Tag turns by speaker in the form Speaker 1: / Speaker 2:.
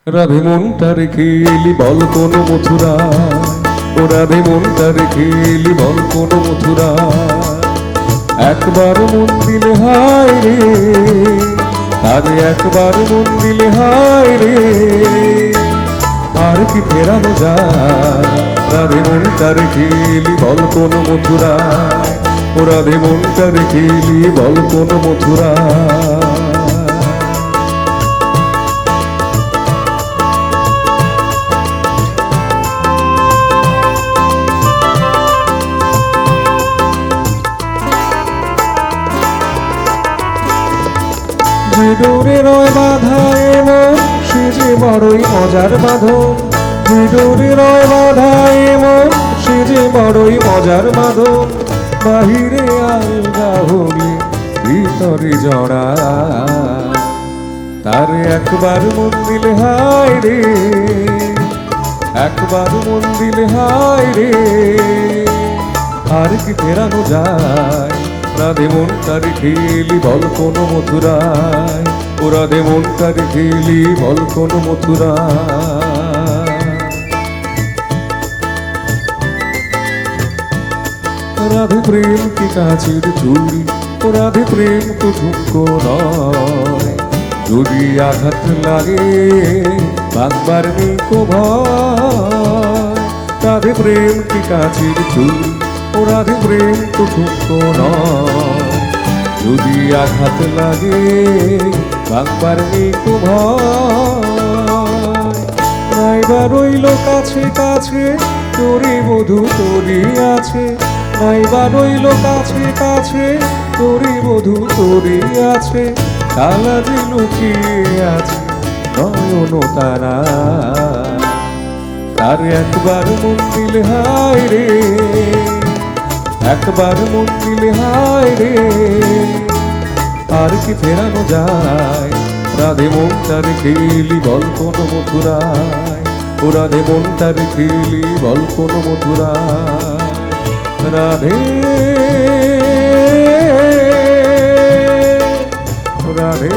Speaker 1: রাধে মনটা রেখে এলি বল কোন মথুরা, ও রাধে মনটা রেখে এলি বল কোন মথুরা। একবার মন দিলে হায় রে, আরে একবার মন দিলে হায় রে, আর কি ফেরানো যায়। রাধে মনটা রেখে এলি বল কোন মথুরা, ও রাধে মনটা রেখে এলি বল কোন মথুরা। যে ডোরে রয় বাধা এমন সে যে বড়ই মজার বাঁধন, যে ডোরে রয় বাধা এমন সে যে বড়ই মজার বাঁধন। বাহিরে আলগা হলে ভিতরে জড়া, তার একবার মন দিলে হায় রে, একবার মন দিলে হায় রে, আর কি ফেরানো যায়। রাধে মনটা রেখে এলি বল কোন মথুরায়, ও রাধে মনটা রেখে এলি বল কোন মথুরায়। রাধে প্রেম কি কাছের চুরি, ও রাধে প্রেম তো ঝুঁকো নয়, যদি আঘাত লাগে ভাঙবার নেই কো ভয়। রাধে প্রেম কি কাছের চুরি, ও রাধে প্রেম তো ঠুকো নয়, যদি আঘাত লাগে ভাঙবার নেই কো ভয়। নাইবা রইল কাছে কাছে তোরে বধূ তোরই আছে, নাইবা রইল কাছে কাছে তোরে বধূ তোরই আছে। কালা যে লুকিয়ে আছে নয়ন তারা, তার একবার মন দিলে হায় রে, একবার মন দিলে হায় রে, আর কি ফেরানো যায়। রাধে মনটা রেখে এলি বল কোন মথুরায়, ও রাধে মনটা রেখে এলি বল কোন মথুরায়। রাধে রাধে